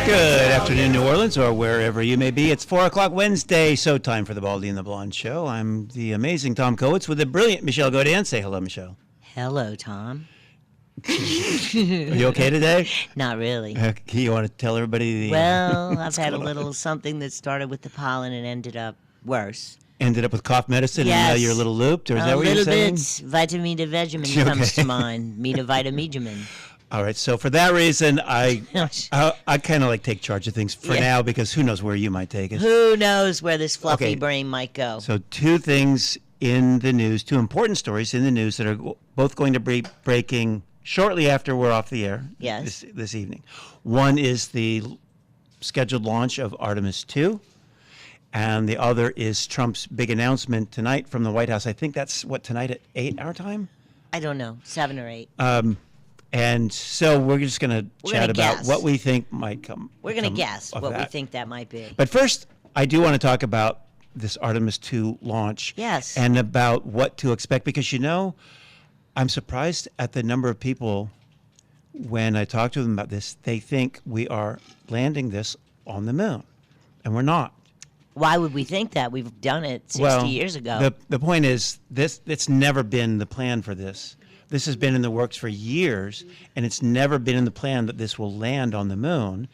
Good afternoon, New Orleans, or wherever you may be. It's 4 o'clock Wednesday, so time for the Baldy and the Blonde Show. I'm the amazing Tom Kowitz with the brilliant Michelle Godin. Say hello, Michelle. Hello, Tom. Are you okay today? Not really. You want to tell everybody? Well, I've had a little something that started with the pollen and ended up worse. Ended up with cough medicine, Yes. and now you're a little looped, or is that what you're saying? A little bit. Vitamin vegemin comes to mind. Vitamin. All right, so for that reason, I kind of like take charge of things for now, because who knows where you might take us. Who knows where this fluffy brain might go. So two things in the news, two important stories in the news that are both going to be breaking shortly after we're off the air this evening. One is the scheduled launch of Artemis II, and the other is Trump's big announcement tonight from the White House. I think that's, tonight at 8 our time? I don't know, 7 or 8. And so we're just going to chat about what we think might come. We're going to guess what we think that might be. But first, I do want to talk about this Artemis II launch. Yes. And about what to expect, because, I'm surprised at the number of people, when I talk to them about this, they think we are landing this on the moon, and we're not. Why would we think that? We've done it 60 years ago. The point is, it's never been the plan for this. This has been in the works for years, and it's never been in the plan that this will land on the moon.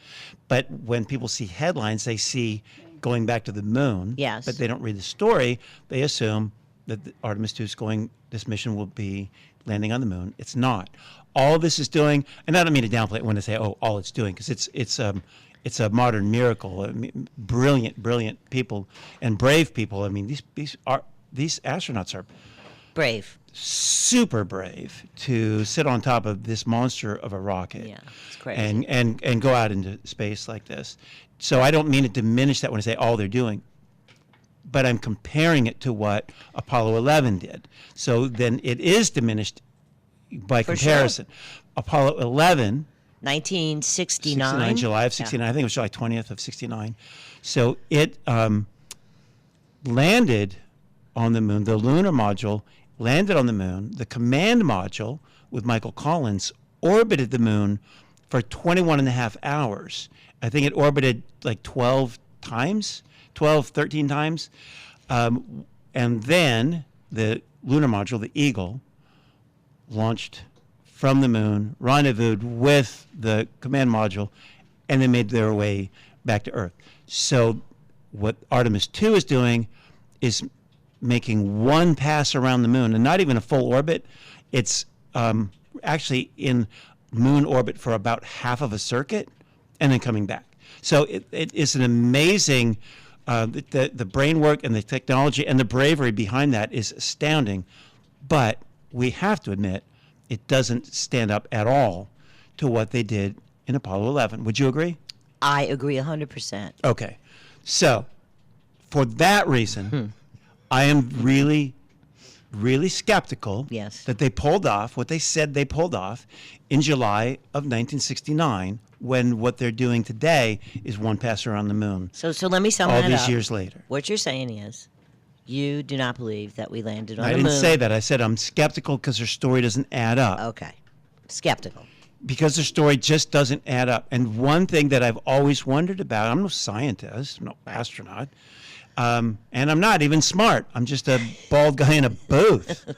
But when people see headlines, they see going back to the moon. Yes. But they don't read the story. They assume that the Artemis II this mission will be landing on the moon. It's not. All this is doing, and I don't mean to downplay it when I say, all it's doing, because it's a modern miracle. I mean, brilliant people and brave people. I mean, these astronauts are brave. Super brave to sit on top of this monster of a rocket. Yeah, it's crazy. And go out into space like this. So I don't mean to diminish that when I say all they're doing, but I'm comparing it to what Apollo 11 did. So then it is diminished by comparison. Sure. Apollo 11, 1969, July of 69. I think it was July 20th of 69. So it landed on the moon. The lunar module landed on the moon. The command module with Michael Collins orbited the moon for 21 and a half hours. I think it orbited like 13 times. And then the lunar module, the Eagle, launched from the moon, rendezvoused with the command module, and they made their way back to Earth. So what Artemis II is doing is making one pass around the moon, and not even a full orbit. It's actually in moon orbit for about half of a circuit, and then coming back. So it is an amazing, the brain work and the technology and the bravery behind that is astounding. But we have to admit, it doesn't stand up at all to what they did in Apollo 11. Would you agree? I agree 100%. Okay. So for that reason, I am really, really skeptical that they pulled off what they said they pulled off in July of 1969, when what they're doing today is one pass around the moon. So let me sum that up. All these years later. What you're saying is, you do not believe that we landed on the moon. I didn't say that. I said I'm skeptical because their story doesn't add up. Okay. Skeptical. Because their story just doesn't add up. And one thing that I've always wondered about, I'm no scientist, I'm no astronaut, and I'm not even smart. I'm just a bald guy in a booth.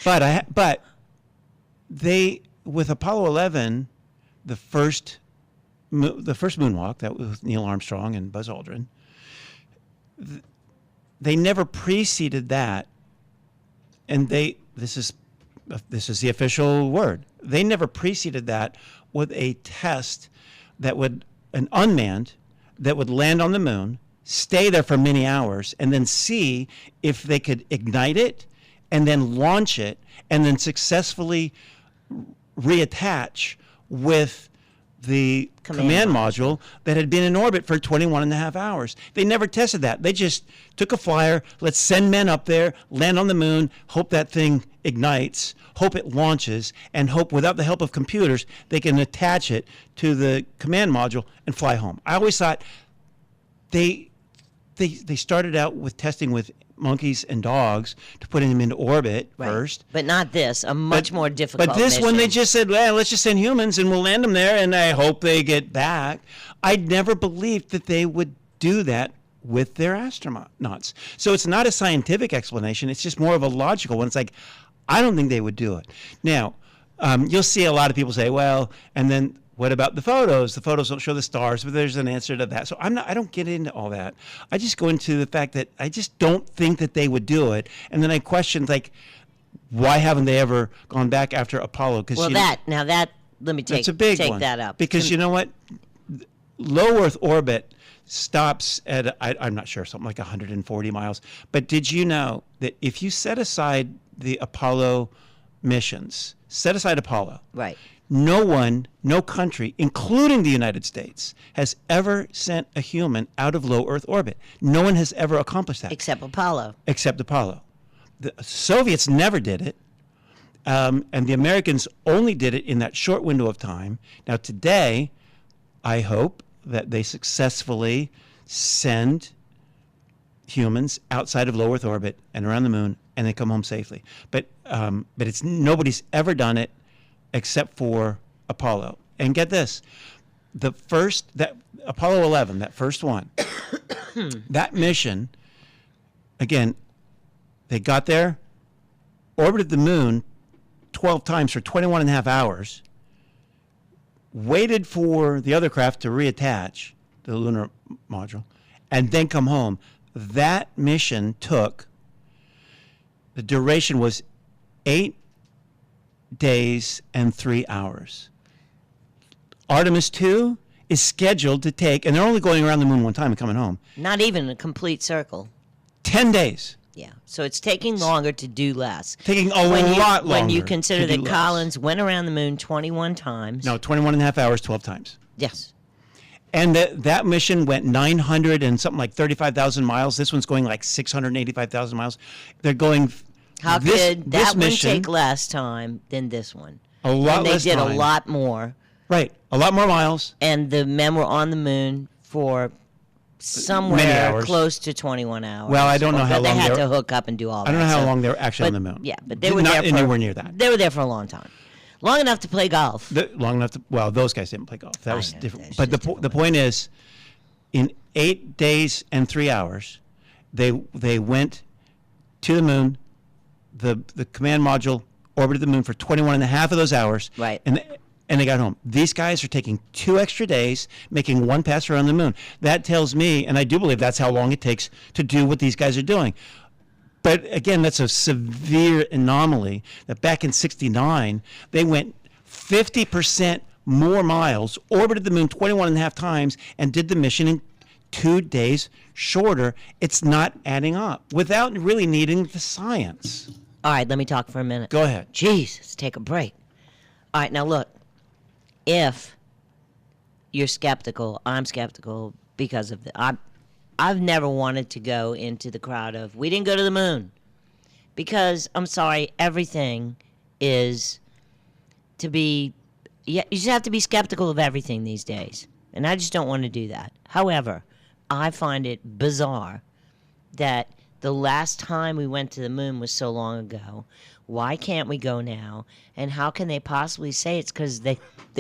But they, with Apollo 11, the first moonwalk, that was with Neil Armstrong and Buzz Aldrin, they never preceded that, and this is the official word. They never preceded that with a test an unmanned, that would land on the moon, stay there for many hours, and then see if they could ignite it, and then launch it, and then successfully reattach with the command module that had been in orbit for 21 and a half hours. They never tested that. They just took a flyer, let's send men up there, land on the moon, hope that thing ignites, hope it launches, and hope without the help of computers they can attach it to the command module and fly home. I always thought they they started out with testing with monkeys and dogs to put them into orbit first. But not this, a much more difficult But this mission. one, they just said, well, let's just send humans and we'll land them there, and I hope they get back. I'd never believed that they would do that with their astronauts. So it's not a scientific explanation. It's just more of a logical one. It's like, I don't think they would do it. Now, you'll see a lot of people say, well, and then what about the photos? The photos don't show the stars, but there's an answer to that. So I don't get into all that. I just go into the fact that I just don't think that they would do it. And then I question, like, why haven't they ever gone back after Apollo? Well, let me take that up. Because you know what? Low Earth orbit stops at, I'm not sure, something like 140 miles. But did you know that if you set aside the Apollo missions, set aside Apollo, right? No country, including the United States, has ever sent a human out of low Earth orbit. No one has ever accomplished that. Except Apollo. The Soviets never did it, and the Americans only did it in that short window of time. Now, today, I hope that they successfully send humans outside of low Earth orbit and around the moon, and they come home safely. But it's nobody's ever done it except for Apollo. And get this, that Apollo 11, that first one, that mission, again, they got there, orbited the moon 12 times for 21 and a half hours, waited for the other craft to reattach the lunar module, and then come home. That mission the duration was 8 days and 3 hours. Artemis II is scheduled to take, and they're only going around the moon one time and coming home. Not even a complete circle. 10 days. Yeah, so it's taking longer to do less. Taking a lot longer. When you consider that Collins went around the moon 21 times. No, 21 and a half hours, 12 times. Yes. And that mission went 900 and something like 35,000 miles. This one's going like 685,000 miles. They're going... How could that one take less time than this one? A lot less time. They did a lot more. Right, a lot more miles. And the men were on the moon for somewhere close to 21 hours. Well, I don't know how long they had to hook up and do all that. I don't know how long they were actually on the moon. Yeah, but they were there for anywhere near that. They were there for a long time. Long enough to play golf. Long enough to, well, those guys didn't play golf. That was different. But the point is, in 8 days and 3 hours, they went to the moon. The command module orbited the moon for 21 and a half of those hours. Right. And they got home. These guys are taking 2 extra days, making one pass around the moon. That tells me, and I do believe that's how long it takes to do what these guys are doing. But again, that's a severe anomaly that back in '69, they went 50% more miles, orbited the moon 21 and a half times, and did the mission in 2 days shorter. It's not adding up without really needing the science. All right, let me talk for a minute. Go ahead. Jesus, take a break. All right, now look, if you're skeptical, I'm skeptical because of I've never wanted to go into the crowd of, we didn't go to the moon. Because, I'm sorry, everything is to be, you just have to be skeptical of everything these days. And I just don't want to do that. However, I find it bizarre that the last time we went to the moon was so long ago. Why can't we go now? And how can they possibly say it's because they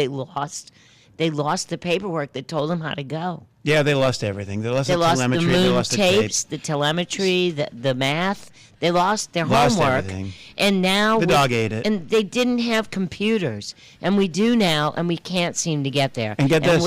lost the paperwork that told them how to go? Yeah, they lost everything. They lost the telemetry. The moon they lost tapes, the telemetry, the math. They lost their homework. Everything. And now the dog ate it. And they didn't have computers, and we do now, and we can't seem to get there. And get this.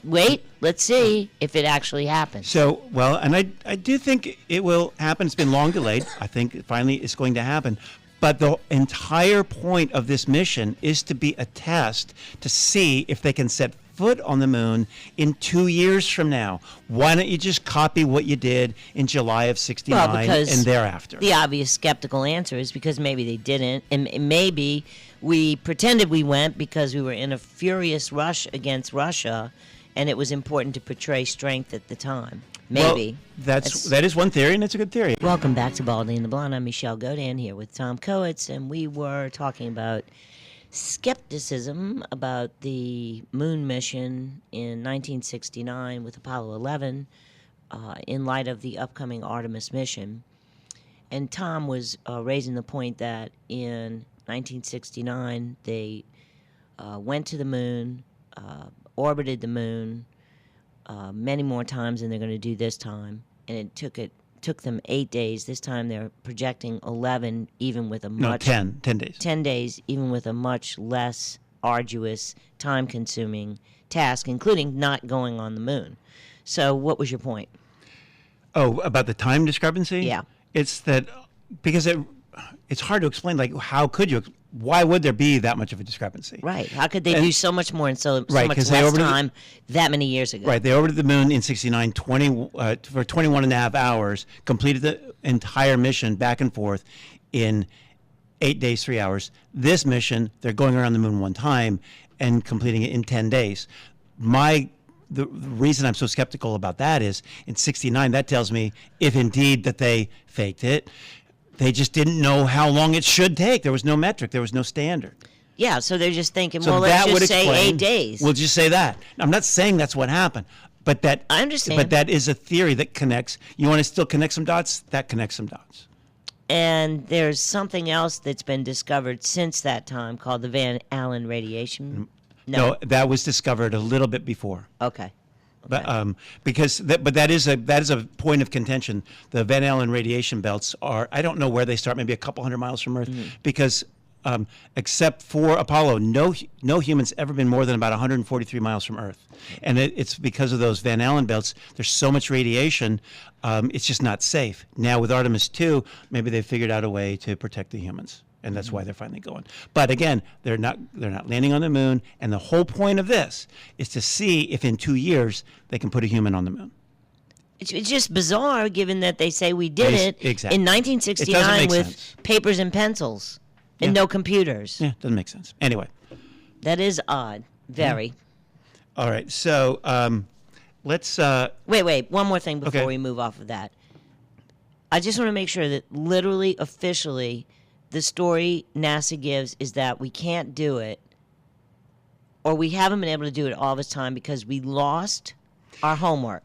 Wait. Let's see if it actually happens. So, well, and I do think it will happen. It's been long delayed. I think finally it's going to happen. But the entire point of this mission is to be a test to see if they can set foot on the moon in 2 years from now. Why don't you just copy what you did in July of '69 and thereafter? The obvious skeptical answer is because maybe they didn't, and maybe we pretended we went because we were in a furious rush against Russia, and it was important to portray strength at the time. Maybe. Well, that is one theory, and it's a good theory. Welcome back to Baldy and the Blonde. I'm Michelle Godin here with Tom Coates, and we were talking about skepticism about the moon mission in 1969 with Apollo 11. in light of the upcoming Artemis mission. And Tom was raising the point that in 1969 they went to the moon, orbited the moon many more times than they're going to do this time, and it took them 8 days. This time they're projecting 11, even with a much 10 days. 10 days, even with a much less arduous, time-consuming task, including not going on the moon. So, what was your point? Oh, about the time discrepancy? Yeah. It's that because it's hard to explain. Like, how could you? Why would there be that much of a discrepancy? Right. How could they do so much more in so Right, much 'cause they less orbited- time that many years ago? Right. They orbited the moon in 69, for 21 and a half hours, completed the entire mission back and forth in 8 days, 3 hours. This mission, they're going around the moon one time and completing it in 10 days. The reason I'm so skeptical about that is in 69, that tells me if indeed that they faked it, they just didn't know how long it should take. There was no metric. There was no standard. Yeah, so they're just thinking, So well, that let's would just say explain, 8 days. We'll just say that. I'm not saying that's what happened, but that I understand. But that is a theory that connects. You want to still connect some dots? That connects some dots. And there's something else that's been discovered since that time called the Van Allen radiation. No, that was discovered a little bit before. Okay. But that is a point of contention. The Van Allen radiation belts are, I don't know where they start, maybe a couple hundred miles from Earth, because except for Apollo, no human's ever been more than about 143 miles from Earth, and it's because of those Van Allen belts. There's so much radiation, it's just not safe. Now with Artemis II, maybe they figured out a way to protect the humans. And that's why they're finally going. But again, they're not landing on the moon. And the whole point of this is to see if in 2 years they can put a human on the moon. It's just bizarre, given that they say we did it Exactly. in It 1969 doesn't make with sense. papers and pencils and no computers. Yeah, doesn't make sense. Anyway. That is odd. Very. All right. So let's. Wait. One more thing before Okay. we move off of that. I just want to make sure that literally, officially, the story NASA gives is that we can't do it, or we haven't been able to do it all this time because we lost our homework.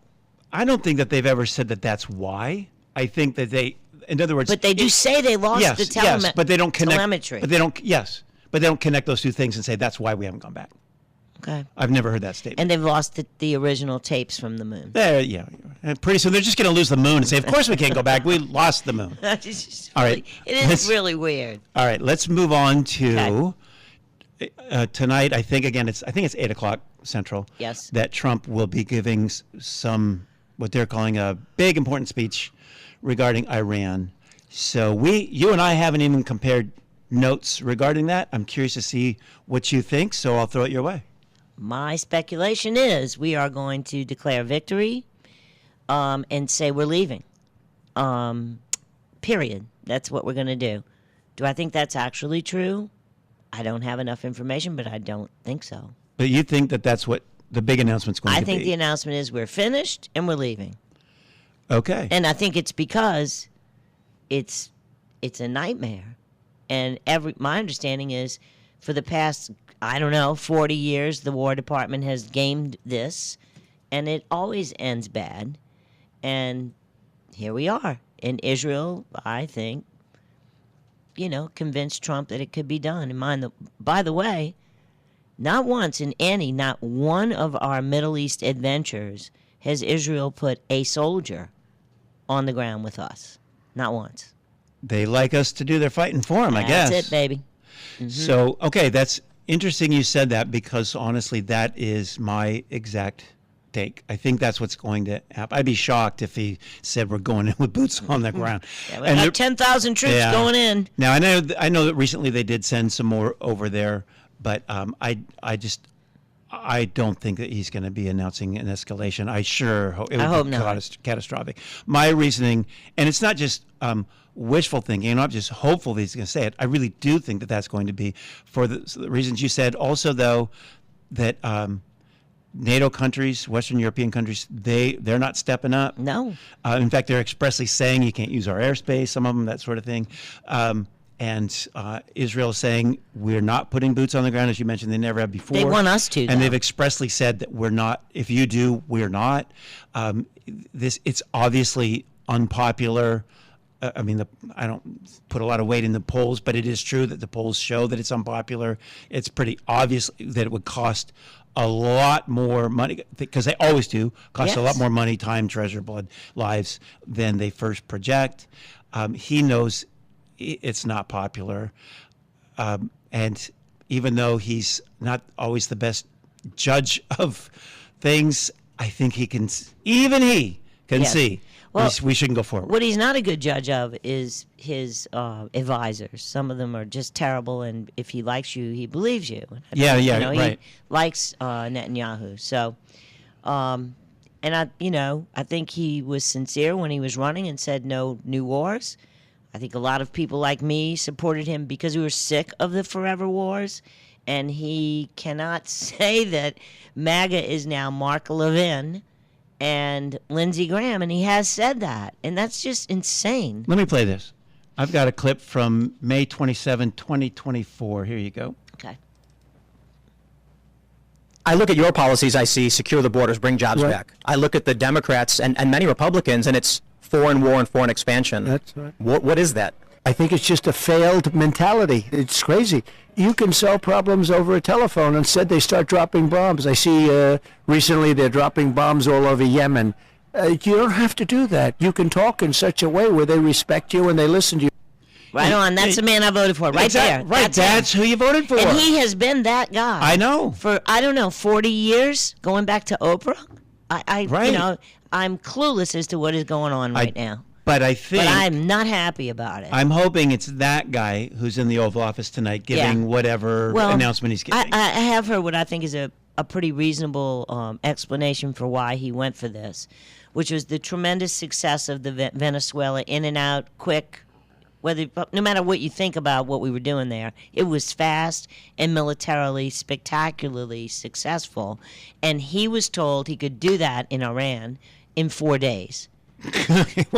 I don't think that they've ever said that that's why. I think that they, in other words. But they do say they lost yes, the yes, but they don't connect. telemetry. But they don't connect those two things and say that's why we haven't gone back. Okay. I've never heard that statement. And they've lost the original tapes from the moon. Yeah. And pretty soon they're just going to lose the moon and say, of course we can't go back. We lost the moon. All right. It is really weird. All right. Let's move on to tonight. I think it's 8:00 Central. Yes. That Trump will be giving some what they're calling a big important speech regarding Iran. So you and I haven't even compared notes regarding that. I'm curious to see what you think. So I'll throw it your way. My speculation is we are going to declare victory and say we're leaving. Period. That's what we're going to do. Do I think that's actually true? I don't have enough information, but I don't think so. But you think that that's what the big announcement's going to be? I think the announcement is we're finished and we're leaving. Okay. And I think it's because it's a nightmare. And my understanding is for the past, 40 years, the War Department has gamed this, and it always ends bad. And here we are. And Israel, I think, convinced Trump that it could be done. And by the way, not once not one of our Middle East adventures has Israel put a soldier on the ground with us. Not once. They like us to do their fighting for them, I guess. That's it, baby. Mm-hmm. So, okay, that's interesting you said that because honestly, that is my exact take. I think that's what's going to happen. I'd be shocked if he said we're going in with boots on the ground. Yeah, we have 10,000 troops going in. Now, I know that recently they did send some more over there, but I don't think that he's going to be announcing an escalation. I hope not. Catastrophic. My reasoning, and it's not just wishful thinking, I'm not just hopeful that he's going to say it. I really do think that that's going to be for the reasons you said. Also, though, that NATO countries, Western European countries, they're not stepping up. No. In fact, they're expressly saying you can't use our airspace, some of them, that sort of thing. and Israel is saying we're not putting boots on the ground, as you mentioned. They never have before. They want us to, and though. they've expressly said that we're not. If you do, we're not. It's obviously unpopular. I mean, I don't put a lot of weight in the polls, but it is true that the polls show that it's unpopular. It's pretty obvious that it would cost a lot more money, because they always do, cost a lot more money, time, treasure, blood, lives than they first project. He knows it's not popular. And even though he's not always the best judge of things, I think he can see. Well, we shouldn't go forward. What he's not a good judge of is his advisors. Some of them are just terrible, and if he likes you, he believes you. He likes Netanyahu. So, and I think he was sincere when he was running and said no new wars. I think a lot of people like me supported him because we were sick of the forever wars, and he cannot say that MAGA is now Mark Levin and Lindsey Graham, and he has said that, and that's just insane. Let me play this. I've got a clip from May 27, 2024. Here you go. Okay. I look at your policies, I see secure the borders, bring jobs back. I look at the Democrats and many Republicans, and it's foreign war and foreign expansion. That's right. What is that? I think it's just a failed mentality. It's crazy. You can solve problems over a telephone. Instead, they start dropping bombs. I see recently they're dropping bombs all over Yemen. You don't have to do that. You can talk in such a way where they respect you and they listen to you. Right on. That's the man I voted for. Right there. Right. That's who you voted for. And he has been that guy. I know. For, 40 years, going back to Oprah. I'm clueless as to what is going on right now. But But I'm not happy about it. I'm hoping it's that guy who's in the Oval Office tonight giving whatever announcement he's giving. I have heard what I think is a pretty reasonable explanation for why he went for this, which was the tremendous success of the Venezuela in and out, quick. No matter what you think about what we were doing there, it was fast and militarily spectacularly successful. And he was told he could do that in Iran in 4 days.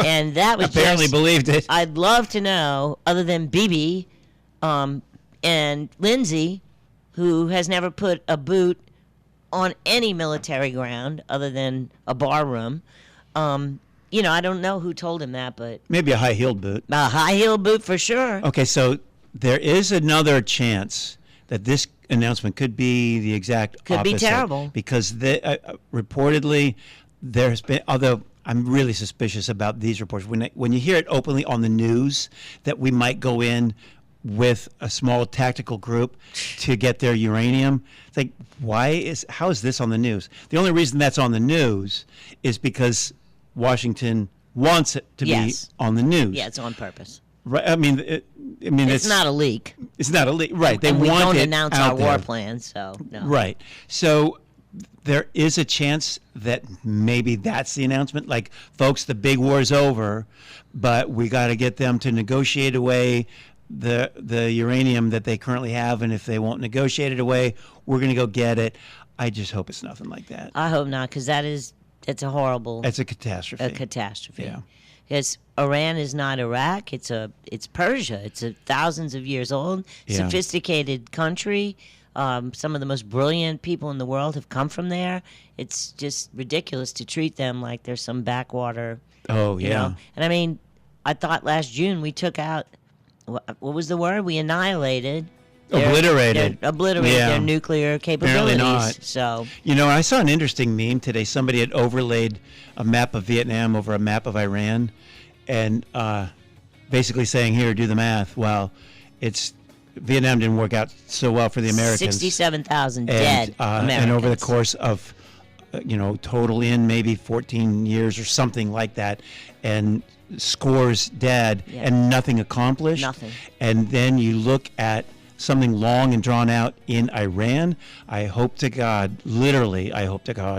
And that was apparently believed it. I'd love to know, other than Bibi and Lindsay, who has never put a boot on any military ground other than a bar room. I don't know who told him that, but maybe a high-heeled boot. A high-heeled boot for sure. Okay, so there is another chance that this announcement could be the exact opposite. Could be terrible. Because reportedly there has been, although I'm really suspicious about these reports. When you hear it openly on the news that we might go in with a small tactical group to get their uranium, it's like, how is this on the news? The only reason that's on the news is because Washington wants it to be on the news. Yeah, it's on purpose. Right. I mean, it's not a leak. It's not a leak. Right. And we don't announce our war war plans, so no. Right. So there is a chance that maybe that's the announcement. Like, folks, the big war's over, but we got to get them to negotiate away the uranium that they currently have, and if they won't negotiate it away, we're going to go get it. I just hope it's nothing like that. I hope not, because it's a horrible. It's a catastrophe. A catastrophe. Yeah. Because Iran is not Iraq. It's Persia. It's thousands of years old, sophisticated country. Some of the most brilliant people in the world have come from there. It's just ridiculous to treat them like they're some backwater. Oh, yeah. You know? And I mean, I thought last June we took out, what was the word? We annihilated. Obliterated their nuclear capabilities. Apparently not. So I saw an interesting meme today. Somebody had overlaid a map of Vietnam over a map of Iran, and basically saying, "Here, do the math." Well, Vietnam didn't work out so well for the Americans. 67,000 dead Americans. And over the course of, total in maybe 14 years or something like that, and scores dead and nothing accomplished. Nothing. And then you look at something long and drawn out in Iran. I hope to God, literally,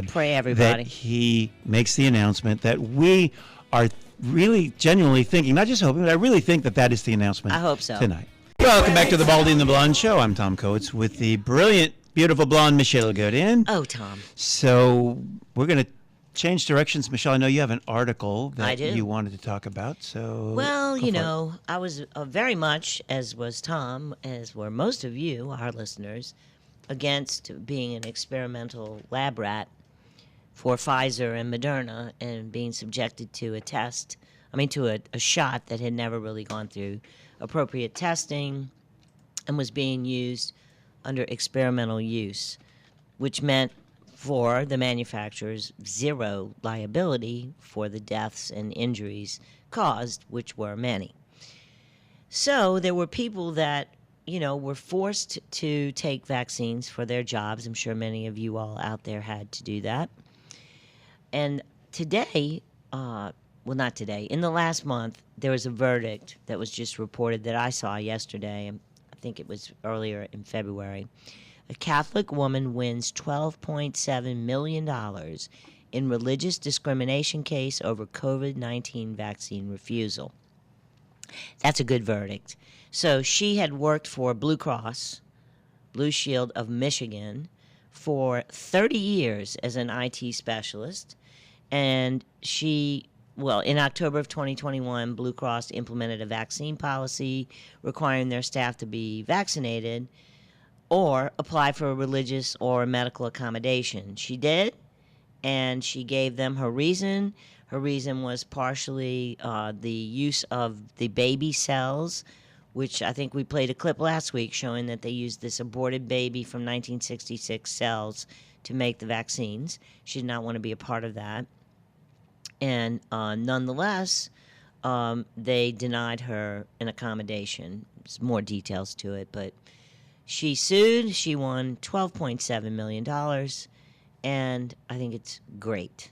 pray everybody, that he makes the announcement that we are really genuinely thinking, not just hoping, but I really think that is the announcement. I hope so. Tonight. Welcome back to the Baldy and the Blonde Show. I'm Tom Coates with the brilliant, beautiful blonde Michelle Godin. Oh, Tom. So we're going to change directions, Michelle, I know you have an article I that do. you wanted to talk about. So Well, go for it. I was very much, as was Tom, as were most of you, our listeners, against being an experimental lab rat for Pfizer and Moderna and being subjected to a shot that had never really gone through appropriate testing and was being used under experimental use, which meant for the manufacturers zero liability for the deaths and injuries caused, which were many. So there were people that, were forced to take vaccines for their jobs. I'm sure many of you all out there had to do that. And today, not today, in the last month, there was a verdict that was just reported that I saw yesterday. I think it was earlier in February. A Catholic woman wins $12.7 million in religious discrimination case over COVID-19 vaccine refusal. That's a good verdict. So she had worked for Blue Cross, Blue Shield of Michigan, for 30 years as an IT specialist. And in October of 2021, Blue Cross implemented a vaccine policy requiring their staff to be vaccinated or apply for a religious or medical accommodation. She did, and she gave them her reason. Her reason was partially the use of the baby cells, which I think we played a clip last week showing that they used this aborted baby from 1966 cells to make the vaccines. She did not want to be a part of that. And nonetheless, they denied her an accommodation. There's more details to it, but she sued. She won $12.7 million, and I think it's great.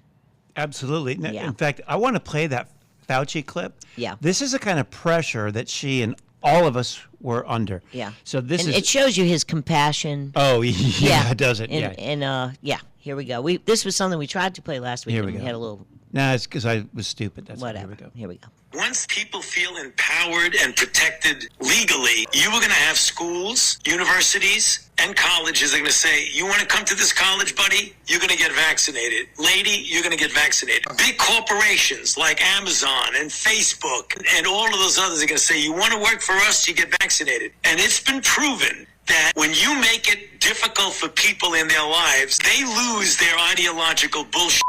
Absolutely. Yeah. In fact, I want to play that Fauci clip. Yeah. This is the kind of pressure that she and all of us were under. Yeah. So this and is. it shows you his compassion. Oh, yeah, it does it. And, yeah. And here we go. This was something we tried to play last week. Here and we we go. had a little Nah, it's because I was stupid. That's whatever. Here we go. Once people feel empowered and protected legally, you are going to have schools, universities, and colleges are going to say, you want to come to this college, buddy? You're going to get vaccinated. Lady, you're going to get vaccinated. Big corporations like Amazon and Facebook and all of those others are going to say, you want to work for us, you get vaccinated. And it's been proven that when you make it difficult for people in their lives, they lose their ideological bullshit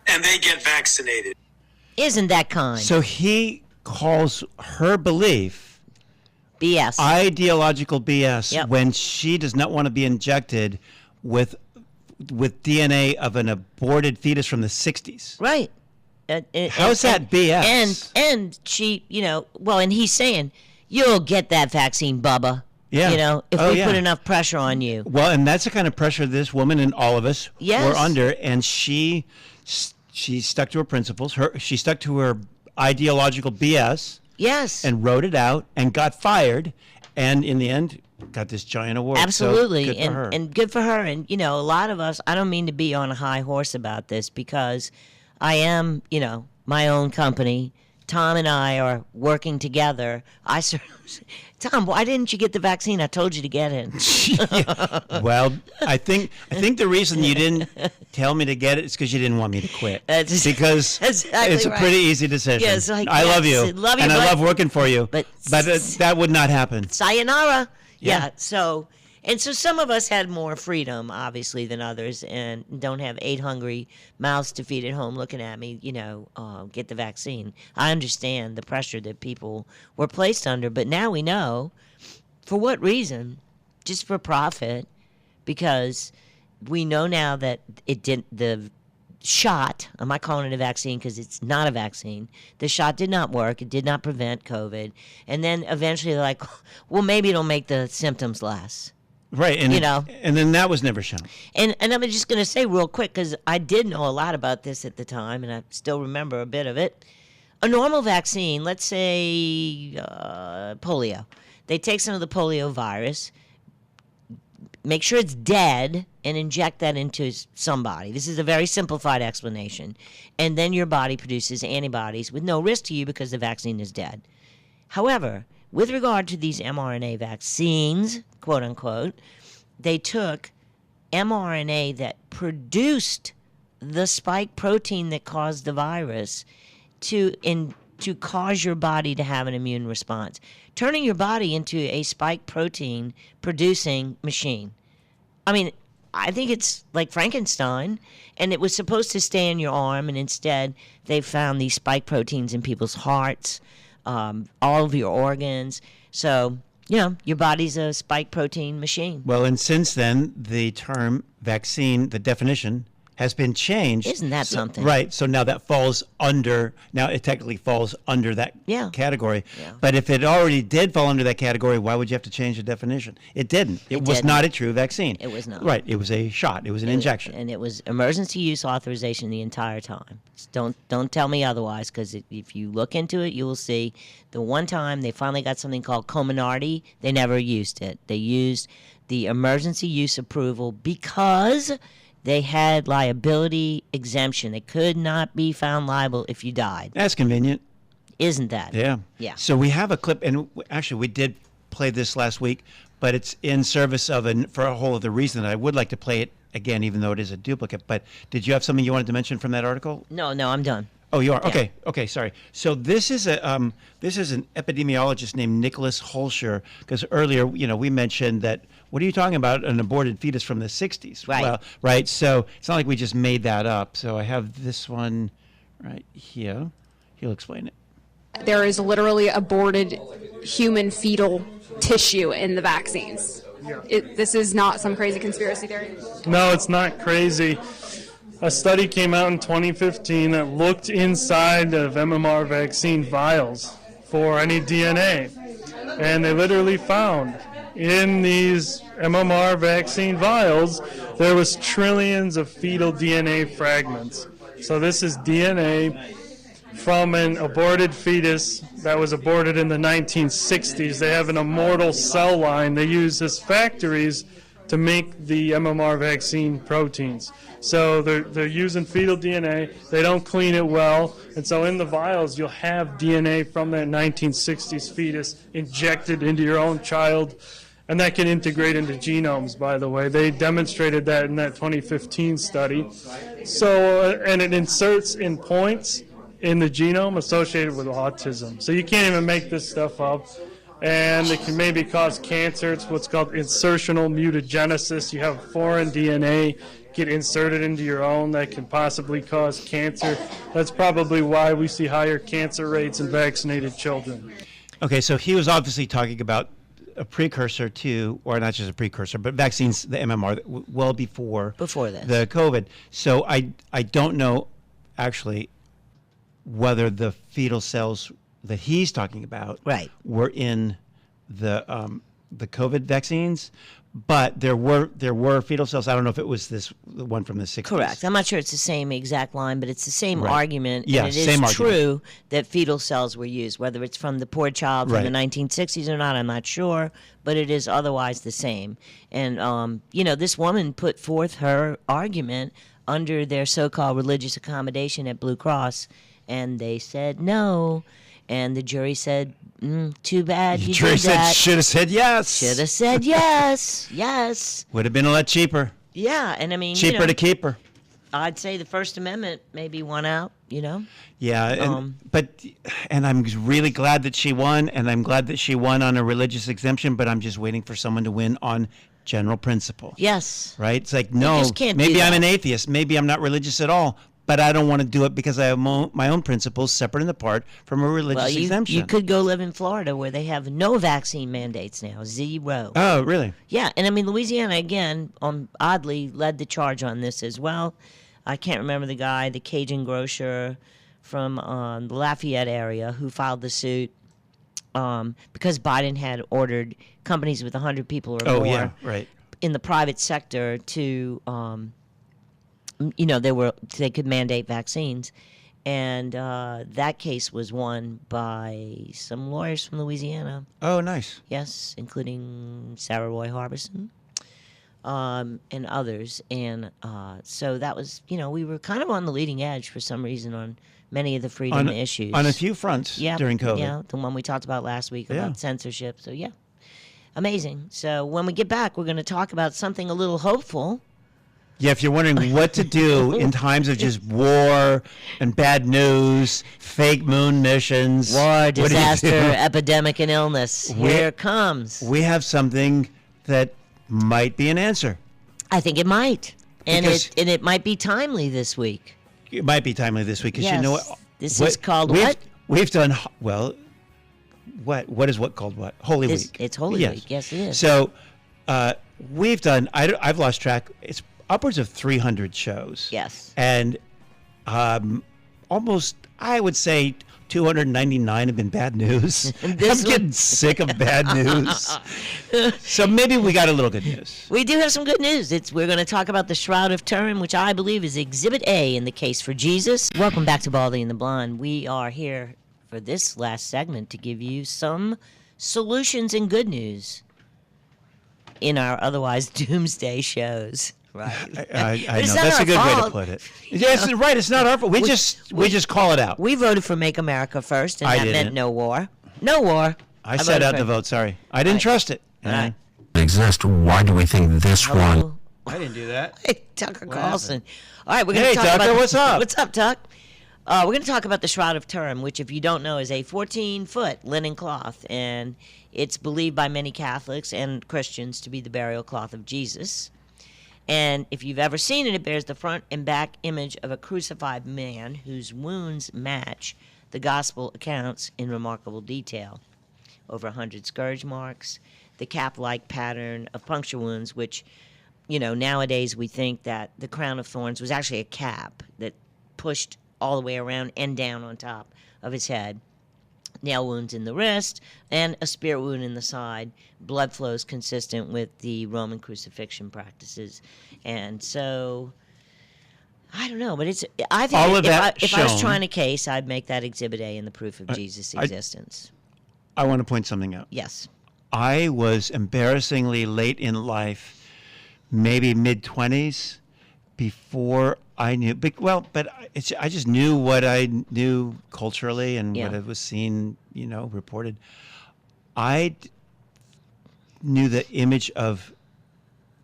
and they get vaccinated. Isn't that kind? So he calls her belief BS. ideological BS Yep. when she does not want to be injected with DNA of an aborted fetus from the 60s. Right. How's that BS? And she, and he's saying, you'll get that vaccine, Bubba. Yeah. If Oh, we yeah. put enough pressure on you. Well, and that's the kind of pressure this woman and all of us Yes. were under, and she stuck to her principles. She stuck to her ideological BS Yes. and wrote it out and got fired, and in the end got this giant award. Absolutely. So good for her. And good for her. And, a lot of us, I don't mean to be on a high horse about this because I am, my own company. Tom and I are working together. Tom, why didn't you get the vaccine? I told you to get it. Well, I think the reason you didn't tell me to get it is because you didn't want me to quit. That's Because exactly it's a right. pretty easy decision. Yes, I love you, love you, and I but- love working for you. but- that would not happen. Sayonara. Yeah. So some of us had more freedom, obviously, than others, and don't have 8 hungry mouths to feed at home looking at me, get the vaccine. I understand the pressure that people were placed under, but now we know for what reason. Just for profit, because we know now that the shot, I'm not calling it a vaccine because it's not a vaccine. The shot did not work. It did not prevent COVID. And then eventually they're like, well, maybe it'll make the symptoms less. Right, and and then that was never shown. And I'm just going to say real quick, because I did know a lot about this at the time, and I still remember a bit of it. A normal vaccine, let's say polio. They take some of the polio virus, make sure it's dead, and inject that into somebody. This is a very simplified explanation. And then your body produces antibodies with no risk to you because the vaccine is dead. However, with regard to these mRNA vaccines, quote unquote, they took mRNA that produced the spike protein that caused the virus to cause your body to have an immune response, turning your body into a spike protein producing machine. I mean, I think it's like Frankenstein, and it was supposed to stay in your arm, and instead they found these spike proteins in people's hearts, all of your organs. So, your body's a spike protein machine. Well, and since then, the term vaccine, the definition, has been changed. Isn't that something? Right. So now that falls under, now it technically falls under that category. Yeah. But if it already did fall under that category, why would you have to change the definition? It didn't. It was didn't. not a true vaccine. It was not. Right. It was a shot. It was an injection. And it was emergency use authorization the entire time. Don't tell me otherwise, because if you look into it, you will see the one time they finally got something called Comirnaty, they never used it. They used the emergency use approval because they had liability exemption. They could not be found liable if you died. That's convenient. Isn't that? Yeah. Yeah. So we have a clip, and actually we did play this last week, but it's in service of for a whole other reason that I would like to play it again, even though it is a duplicate. But did you have something you wanted to mention from that article? No, I'm done. Oh, you are? Yeah. Okay, sorry. So this is an epidemiologist named Nicholas Holscher, because earlier, we mentioned that, what are you talking about, an aborted fetus from the 60s? Right. Well, right, so it's not like we just made that up. So I have this one right here. He'll explain it. There is literally aborted human fetal tissue in the vaccines. This is not some crazy conspiracy theory. No, it's not crazy. A study came out in 2015 that looked inside of MMR vaccine vials for any DNA. And they literally found in these MMR vaccine vials, there was trillions of fetal DNA fragments. So this is DNA from an aborted fetus that was aborted in the 1960s. They have an immortal cell line. They use as factories to make the MMR vaccine proteins. So they're using fetal DNA. They don't clean it well. And so in the vials, you'll have DNA from that 1960s fetus injected into your own child. And that can integrate into genomes, by the way. They demonstrated that in that 2015 study. So, and it inserts in points in the genome associated with autism. So you can't even make this stuff up. And it can maybe cause cancer. It's what's called insertional mutagenesis. You have foreign DNA get inserted into your own that can possibly cause cancer. That's probably why we see higher cancer rates in vaccinated children. Okay, so he was obviously talking about a precursor to, or not just a precursor, but vaccines, the MMR, well before this. The COVID. So I don't know, actually, whether the fetal cells that he's talking about were in the COVID vaccines, but there were fetal cells. I don't know if it was the one from the 60s. Correct. I'm not sure it's the same exact line, but it's the same argument. Yeah, and it is true that fetal cells were used, whether it's from the poor child from the 1960s or not, I'm not sure, but it is otherwise the same. And, this woman put forth her argument under their so-called religious accommodation at Blue Cross, and they said no. And the jury said, too bad you did that. Should have said yes. Should have said yes. Yes. Would have been a lot cheaper. Yeah, and I mean, cheaper to keep her. I'd say the First Amendment maybe won out, Yeah, and I'm really glad that she won, and I'm glad that she won on a religious exemption, but I'm just waiting for someone to win on general principle. Yes. Right? It's like, no, maybe I'm an atheist. Maybe I'm not religious at all. But I don't want to do it because I have my own principles separate and apart from a religious exemption. You could go live in Florida where they have no vaccine mandates now, zero. Oh, really? Yeah, and I mean, Louisiana, again, oddly led the charge on this as well. I can't remember the guy, the Cajun grocer from the Lafayette area who filed the suit because Biden had ordered companies with 100 people or more in the private sector to... they could mandate vaccines, and that case was won by some lawyers from Louisiana. Oh, nice. Yes, including Sarah Roy Harbison and others. And so that was, we were kind of on the leading edge for some reason on many of the freedom issues. On a few fronts during COVID. Yeah, the one we talked about last week about censorship. So, amazing. So when we get back, we're going to talk about something a little hopeful. Yeah, if you're wondering what to do in times of just war and bad news, fake moon missions, War, what do you disaster, do? epidemic, and illness. Here it comes. We have something that might be an answer. I think it might. And Because- it might be timely this week. It might be timely this week because you know Yes. what? This is called what? We've done well. What is what called what? Holy Week. It's Holy Week. Yes, it is. So we've done. I've lost track. It's upwards of 300 shows. Yes. And almost, I would say, 299 have been bad news. I'm This getting sick of bad news. So maybe we got a little good news. We do have some good news. We're going to talk about the Shroud of Turin, which I believe is Exhibit A in the case for Jesus. Welcome back to Baldy and the Blonde. We are here for this last segment to give you some solutions and good news in our otherwise doomsday shows. Right. I know. it's not That's a our good way to fault. put it. Yes, right. It's not our fault. We just call it out. We voted for Make America First, and I that meant didn't. no war. No war. I set voted out for the it. vote. Sorry. I didn't trust it. Right. Exist. Why do we think this one? Hello? I didn't do that. Hey, Tucker Carlson. All right, we're going to Hey, talk Tucker, about what's up? What's up, Tuck? We're going to talk about the Shroud of Turin, which, if you don't know, is a 14-foot linen cloth, and it's believed by many Catholics and Christians to be the burial cloth of Jesus. And if you've ever seen it, it bears the front and back image of a crucified man whose wounds match the gospel accounts in remarkable detail. Over 100 scourge marks, the cap-like pattern of puncture wounds, which, you know, nowadays we think that the crown of thorns was actually a cap that pushed all the way around and down on top of his head. Nail wounds in the wrist, and a spear wound in the side. Blood flows consistent with the Roman crucifixion practices. And so, I don't know, but I think All of if that I was shown- trying a case, I'd make that Exhibit A in the proof of Jesus' existence. I want to point something out. Yes. I was embarrassingly late in life, maybe mid-20s, before I knew. But I just knew what I knew culturally and Yeah. what I was seen, reported. I knew the image of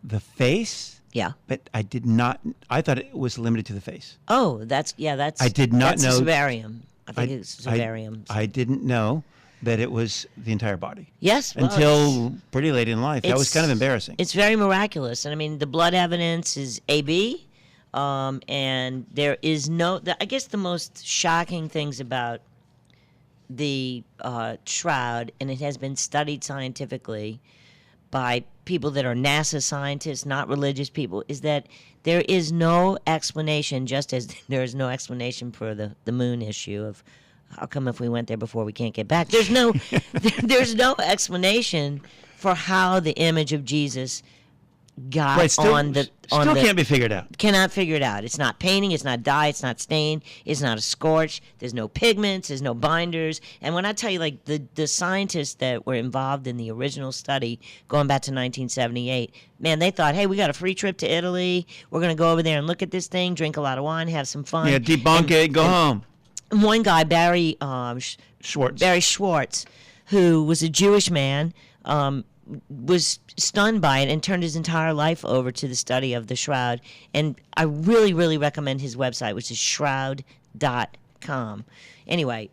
the face, Yeah. but I did not. I thought it was limited to the face. Oh, that's. I did not that's know- Zavarium. I think it's Zavarium. I didn't know that it was the entire body Yes. well, until pretty late in life. That was kind of embarrassing. It's very miraculous. And I mean, the blood evidence is AB. And there is I guess the most shocking things about the shroud, and it has been studied scientifically by people that are NASA scientists, not religious people, is that there is no explanation, just as there is no explanation for the moon issue of how come if we went there before we can't get back. There's no there's no explanation for how the image of Jesus got Right, still, on the can't be figured out. Cannot figure it out. It's not painting, it's not dye, it's not stain, it's not a scorch, there's no pigments, there's no binders. And when I tell you, like, the scientists that were involved in the original study going back to 1978, man, they thought, hey, we got a free trip to Italy, we're going to go over there and look at this thing, drink a lot of wine, have some fun. Yeah, debunk it, go home. And one guy, Barry Schwartz. who was a Jewish man, was stunned by it and turned his entire life over to the study of the shroud. And I really, really recommend his website, which is shroud.com. Anyway,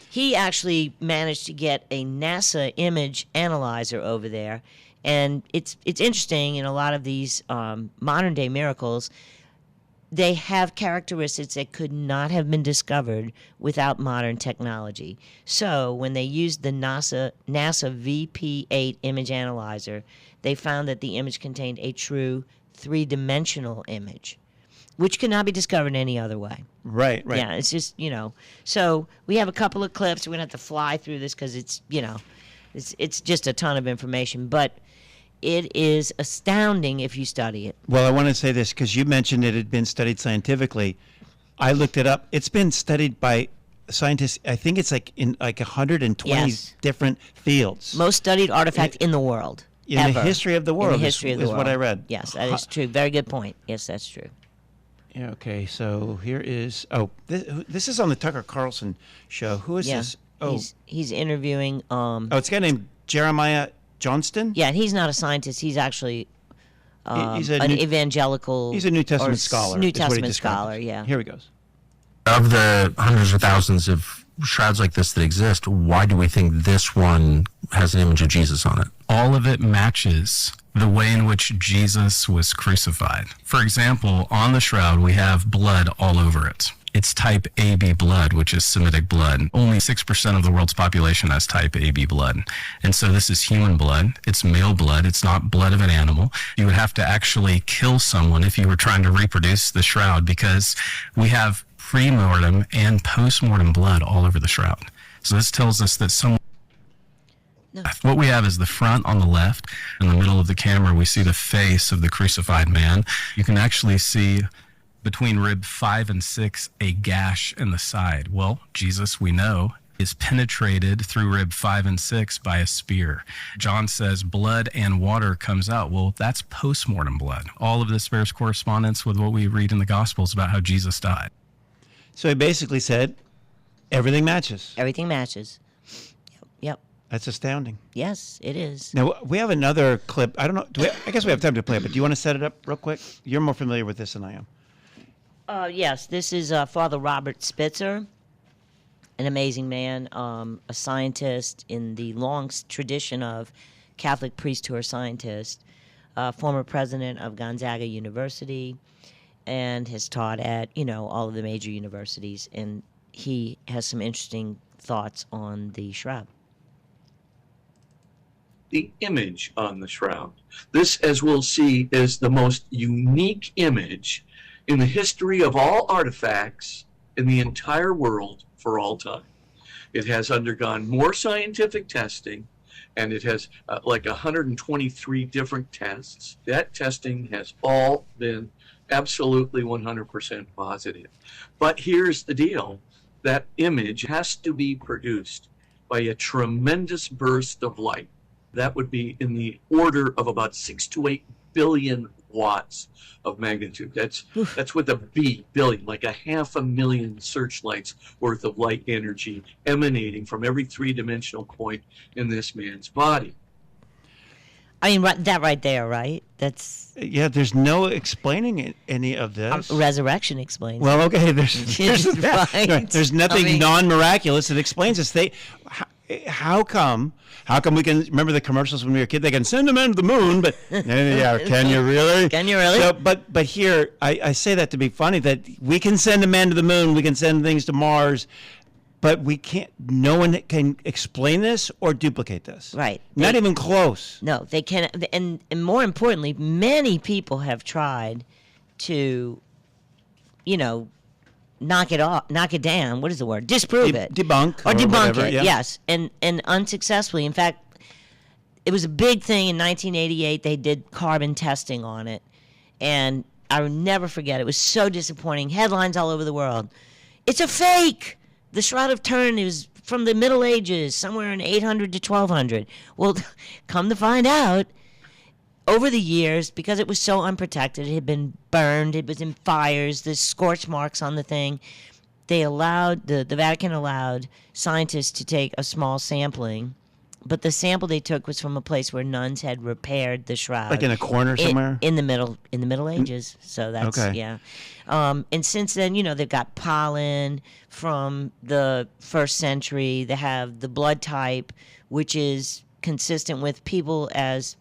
he actually managed to get a NASA image analyzer over there. And it's interesting, in a lot of these modern day miracles, they have characteristics that could not have been discovered without modern technology. So when they used the NASA VP8 image analyzer, they found that the image contained a true three-dimensional image, which could not be discovered any other way. Right. Yeah, it's just, So we have a couple of clips. We're going to have to fly through this because it's just a ton of information. But it is astounding if you study it. Well, I want to say this because you mentioned it had been studied scientifically. I looked it up. It's been studied by scientists. I think it's like in 120 Yes. different fields. Most studied artifact in the world. In ever. the history of the world In the history of the is world. what I read. Yes, that is true. Very good point. Yes, that's true. Yeah, okay, so here is. Oh, this is on the Tucker Carlson show. Who is this? Oh, He's interviewing. it's a guy named Jeremiah Johnston. Yeah, and he's not a scientist. He's actually He's an evangelical. He's a New Testament or scholar. New is what he Testament describes scholar, it. yeah. Here he goes. Of the hundreds of thousands of shrouds like this that exist, why do we think this one has an image of Jesus on it? All of it matches the way in which Jesus was crucified. For example, on the shroud, we have blood all over it. It's type AB blood, which is Semitic blood. Only 6% of the world's population has type AB blood. And so this is human blood. It's male blood. It's not blood of an animal. You would have to actually kill someone if you were trying to reproduce the shroud, because we have pre-mortem and post-mortem blood all over the shroud. So this tells us that someone... No. What we have is the front on the left. In the middle of the camera, we see the face of the crucified man. You can actually see between rib 5 and 6 a gash in the side. Well, Jesus, we know, is penetrated through rib 5 and 6 by a spear. John says blood and water comes out. Well, that's post-mortem blood. All of this bears correspondence with what we read in the Gospels about how Jesus died. So he basically said, everything matches. Everything matches. Yep. That's astounding. Yes, it is. Now, we have another clip. I don't know. I guess we have time to play it, but do you want to set it up real quick? You're more familiar with this than I am. Yes, this is Father Robert Spitzer, an amazing man, a scientist in the long tradition of Catholic priest who are scientists, former president of Gonzaga University, and has taught at, all of the major universities. And he has some interesting thoughts on the shroud. The image on the shroud. This, as we'll see, is the most unique image in the history of all artifacts in the entire world for all time. It has undergone more scientific testing, and it has like 123 different tests. That testing has all been absolutely 100% positive. But here's the deal. That image has to be produced by a tremendous burst of light. That would be in the order of about 6 to 8 billion watts of magnitude. That's with a B, billion, like 500,000 searchlights worth of light energy emanating from every three-dimensional point in this man's body. I mean, that right there, right? That's... Yeah, there's no explaining any of this. Resurrection explains. Well, okay, there's right. Right. There's nothing non-miraculous that explains this. How come we can remember the commercials when we were a kid? They can send a man to the moon, but yeah, can you really? Can you really? So, but here I say that to be funny, that we can send a man to the moon, we can send things to Mars, but we can't. No one can explain this or duplicate this. Right. Not even close. No, they can't. And more importantly, many people have tried to, knock it down. What is the word? Disprove it. Debunk. Or debunk whatever, it, yeah. yes. And unsuccessfully. In fact, it was a big thing in 1988. They did carbon testing on it. And I will never forget. It was so disappointing. Headlines all over the world. It's a fake. The Shroud of Turin is from the Middle Ages, somewhere in 800 to 1200. Well, come to find out, over the years, because it was so unprotected, it had been burned, it was in fires, there's scorch marks on the thing. They allowed, the Vatican allowed scientists to take a small sampling, but the sample they took was from a place where nuns had repaired the shroud. Like in a corner somewhere? In the Middle Ages. So that's, okay. Yeah. And since then, they've got pollen from the 1st century. They have the blood type, which is consistent with people as...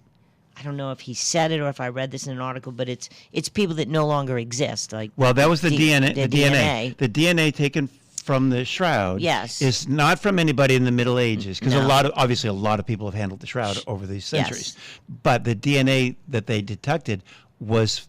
I don't know if he said it or if I read this in an article, but it's people that no longer exist. Well, that was the DNA. The DNA. The DNA taken from the shroud. Yes. Is not from anybody in the Middle Ages, because No. obviously a lot of people have handled the shroud over these centuries. Yes. But the DNA that they detected was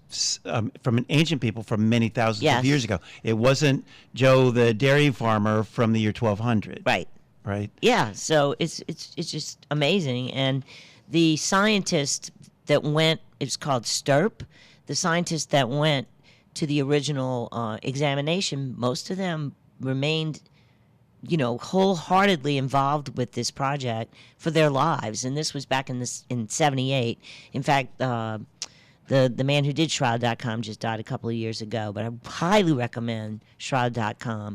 from an ancient people from many thousands Yes. of years ago. It wasn't Joe the dairy farmer from the year 1200. Right. Right. Yeah. So it's just amazing. And the scientist that went, it's called STERP, the scientists that went to the original examination, most of them remained, wholeheartedly involved with this project for their lives. And this was back in 78. In fact, the man who did shroud.com just died a couple of years ago, but I highly recommend shroud.com.